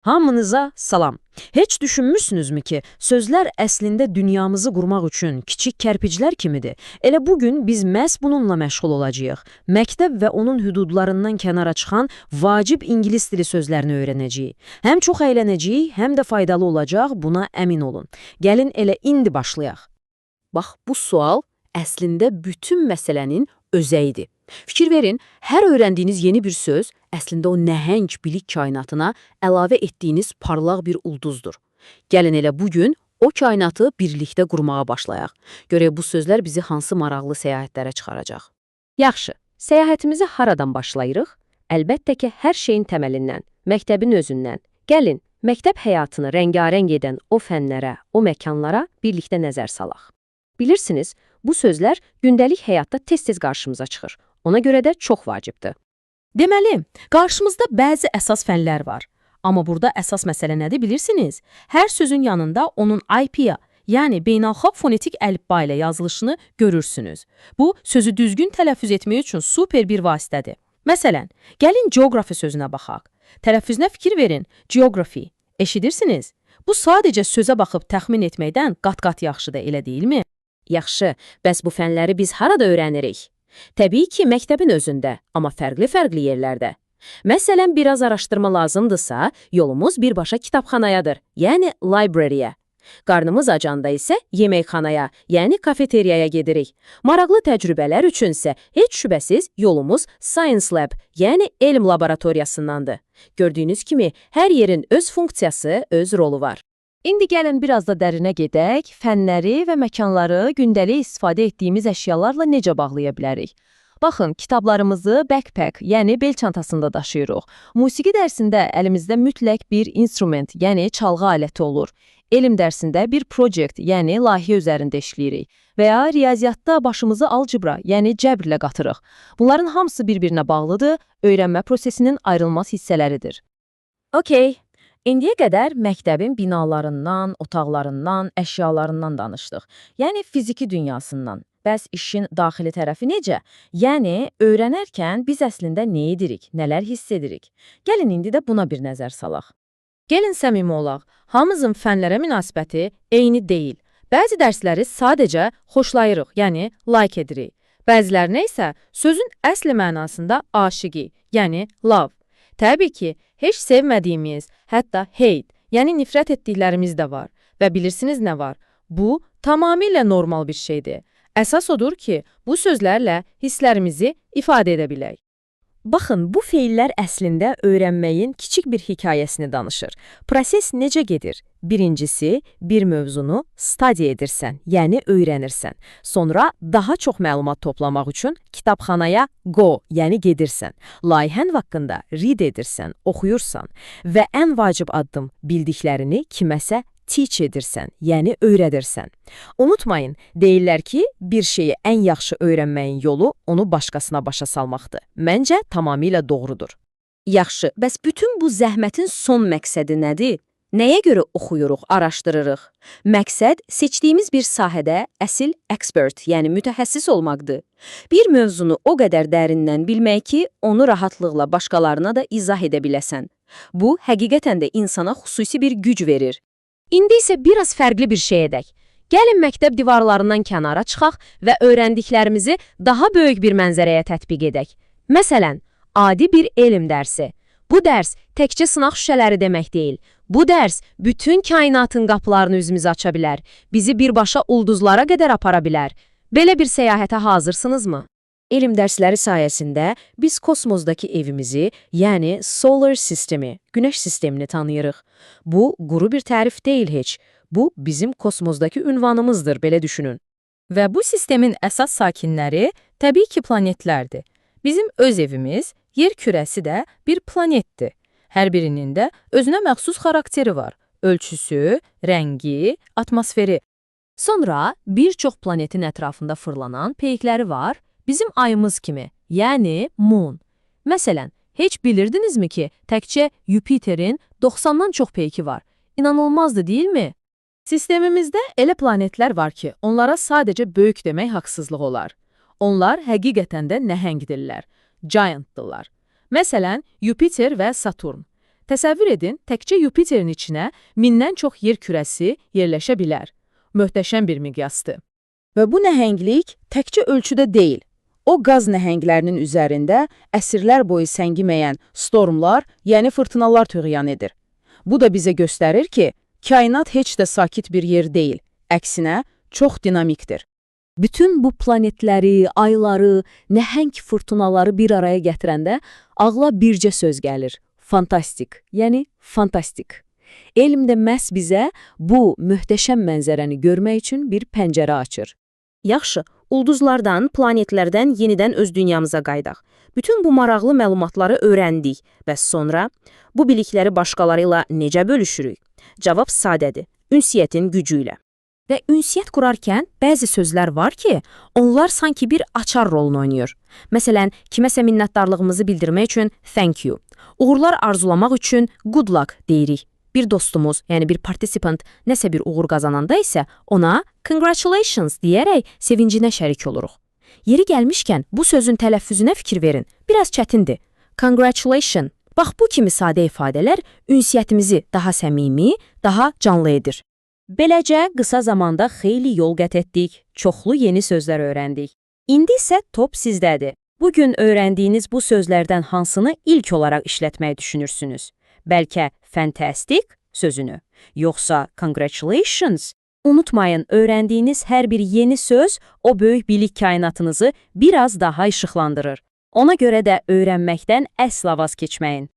Hamınıza salam. Heç düşünmüsünüzmü ki, sözlər əslində dünyamızı qurmaq üçün kiçik kərpiclər kimidir? Elə bugün biz məhz bununla məşğul olacağıq. Məktəb və onun hüdudlarından kənara çıxan vacib ingilis dili sözlərini öyrənəcəyik. Həm çox əylənəcəyik, həm də faydalı olacaq, buna əmin olun. Gəlin elə indi başlayaq. Bax, bu sual əslində bütün məsələnin özəyidir. Fikir verin, hər öyrəndiyiniz yeni bir söz əslində o nəhəng bilik kainatına əlavə etdiyiniz parlaq bir ulduzdur. Gəlin elə bugün o kainatı birlikdə qurmağa başlayaq. Görək bu sözlər bizi hansı maraqlı səyahətlərə çıxaracaq. Yaxşı, səyahətimizi haradan başlayırıq? Əlbəttə ki, hər şeyin təməlindən, məktəbin özündən. Gəlin, məktəb həyatını rəngarəng edən o fənlərə, o məkanlara birlikdə nəzər salaq. Bilirsiniz, bu sözlər gündəlik həyatda tez-tez qarşımıza çıxır. Ona görə də çox vacibdir. Deməli, qarşımızda bəzi əsas fənlər var. Amma burada əsas məsələ nədir bilirsiniz? Hər sözün yanında onun IPA, yəni beynəlxalq fonetik əlifba ilə yazılışını görürsünüz. Bu, sözü düzgün tələffüz etmək üçün super bir vasitədir. Məsələn, gəlin geografi sözünə baxaq. Tələffüzünə fikir verin, geografi. Eşidirsiniz? Bu sadəcə sözə baxıb təxmin etməkdən qat-qat yaxşıdır, elə deyilmi? Yaxşı, bəs bu fənləri biz harada öyrənirik? Təbii ki, məktəbin özündə, amma fərqli-fərqli yerlərdə. Məsələn, biraz araşdırma lazımdırsa, yolumuz birbaşa kitabxanayadır, yəni library-yə. Qarnımız acanda isə yeməkxanaya, yəni kafeteriyaya gedirik. Maraqlı təcrübələr üçünsə heç şübhəsiz yolumuz Science Lab, yəni elm laboratoriyasındandır. Gördüyünüz kimi, hər yerin öz funksiyası, öz rolu var. İndi gəlin biraz da dərinə gedək, fənləri və məkanları gündəlik istifadə etdiyimiz əşyalarla necə bağlaya bilərik? Baxın, kitablarımızı backpack, yəni bel çantasında daşıyırıq. Musiqi dərsində əlimizdə mütləq bir instrument, yəni çalğı aləti olur. Elm dərsində bir project, yəni layihə üzərində işləyirik. Və ya riyaziyyatda başımızı algebra, yəni cəbrlə qatırıq. Bunların hamısı bir-birinə bağlıdır, öyrənmə prosesinin ayrılmaz hissələridir. Okey. İndiyə qədər məktəbin binalarından, otaqlarından, əşyalarından danışdıq. Yəni fiziki dünyasından. Bəs işin daxili tərəfi necə? Yəni öyrənərkən biz əslində nə edirik, nələr hiss edirik? Gəlin indi də buna bir nəzər salaq. Gəlin səmimi olaq, hamımızın fənlərə münasibəti eyni deyil. Bəzi dərsləri sadəcə xoşlayırıq, yəni like edirik. Bəzilərinə isə sözün əsli mənasında aşiqi, yəni love. Təbii ki, heç sevmədiyimiz, hətta hate, yəni nifrət etdiklərimiz də var. Və bilirsiniz nə var? Bu, tamamilə normal bir şeydir. Əsas odur ki, bu sözlərlə hisslərimizi ifadə edə bilək. Baxın, bu feillər əslində öyrənməyin kiçik bir hekayəsini danışır. Proses necə gedir? Birincisi, bir mövzunu study edirsən, yəni öyrənirsən. Sonra daha çox məlumat toplamaq üçün kitabxanaya go, yəni gedirsən. Layihən haqqında read edirsən, oxuyursan və ən vacib addım bildiklərini kiməsə teach edirsən, yəni öyrədirsən. Unutmayın, deyirlər ki, bir şeyi ən yaxşı öyrənməyin yolu onu başqasına başa salmaqdır. Məncə, tamamilə doğrudur. Yaxşı, bəs bütün bu zəhmətin son məqsədi nədir? Nəyə görə oxuyuruq, araşdırırıq? Məqsəd, seçdiyimiz bir sahədə əsl expert, yəni mütəxəssis olmaqdır. Bir mövzunu o qədər dərindən bilmək ki, onu rahatlıqla başqalarına da izah edə biləsən. Bu, həqiqətən də insana xüsusi bir güc verir. İndi isə biraz fərqli bir şey edək. Gəlin məktəb divarlarından kənara çıxaq və öyrəndiklərimizi daha böyük bir mənzərəyə tətbiq edək. Məsələn, adi bir elm dərsi. Bu dərs təkcə sınaq şüşələri demək deyil. Bu dərs bütün kainatın qapılarını üzümüzə aça bilər. Bizi birbaşa ulduzlara qədər apara bilər. Belə bir səyahətə hazırsınızmı? Elm dərsləri sayəsində biz kosmosdakı evimizi, yəni solar sistemi, günəş sistemini tanıyırıq. Bu, quru bir tərif deyil heç. Bu, bizim kosmosdakı ünvanımızdır, belə düşünün. Və bu sistemin əsas sakinləri təbii ki planetlərdir. Bizim öz evimiz, yer kürəsi də bir planetdir. Hər birinin də özünə məxsus xarakteri var. Ölçüsü, rəngi, atmosferi. Sonra bir çox planetin ətrafında fırlanan peykləri var. Bizim ayımız kimi, yəni Moon. Məsələn, heç bilirdinizmi ki, təkcə Yupiterin 90-dan çox peyki var? İnanılmazdı, deyilmi? Sistemimizdə elə planetlər var ki, onlara sadəcə böyük demək haqsızlıq olar. Onlar həqiqətən də nəhəngdirlər, giantdırlar. Məsələn, Yupiter və Saturn. Təsəvvür edin, təkcə Yupiterin içinə mindən çox yer kürəsi yerləşə bilər. Möhtəşəm bir miqyasdır. Və bu nəhənglik təkcə ölçüdə deyil. O qaz nəhənglərinin üzərində əsrlər boyu səngiməyən stormlar, yəni fırtınalar töğyan edir. Bu da bizə göstərir ki, kainat heç də sakit bir yer deyil. Əksinə, çox dinamikdir. Bütün bu planetləri, ayları, nəhəng fırtınaları bir araya gətirəndə ağla bircə söz gəlir. Fantastik, yəni fantastik. Elm də məhz bizə bu möhtəşəm mənzərəni görmək üçün bir pəncərə açır. Yaxşı, ulduzlardan, planetlərdən yenidən öz dünyamıza qaydaq. Bütün bu maraqlı məlumatları öyrəndik və sonra bu bilikləri başqaları ilə necə bölüşürük? Cavab sadədir, ünsiyyətin gücü ilə. Və ünsiyyət qurarkən bəzi sözlər var ki, onlar sanki bir açar rolunu oynayır. Məsələn, kiməsə minnətdarlığımızı bildirmək üçün thank you. Uğurlar arzulamaq üçün good luck deyirik. Bir dostumuz, yəni bir participant nəsə bir uğur qazananda isə ona congratulations deyərək sevincinə şərik oluruq. Yeri gəlmişkən bu sözün tələffüzünə fikir verin. Biraz çətindir. Congratulation. Bax bu kimi sadə ifadələr ünsiyyətimizi daha səmimi, daha canlı edir. Beləcə, qısa zamanda xeyli yol qət etdik, çoxlu yeni sözlər öyrəndik. İndi isə top sizdədir. Bugün öyrəndiyiniz bu sözlərdən hansını ilk olaraq işlətməyi düşünürsünüz? Bəlkə fantastic sözünü, yoxsa congratulations? Unutmayın, öyrəndiyiniz hər bir yeni söz o böyük bilik kainatınızı biraz daha işıqlandırır. Ona görə də öyrənməkdən əsla vaz keçməyin.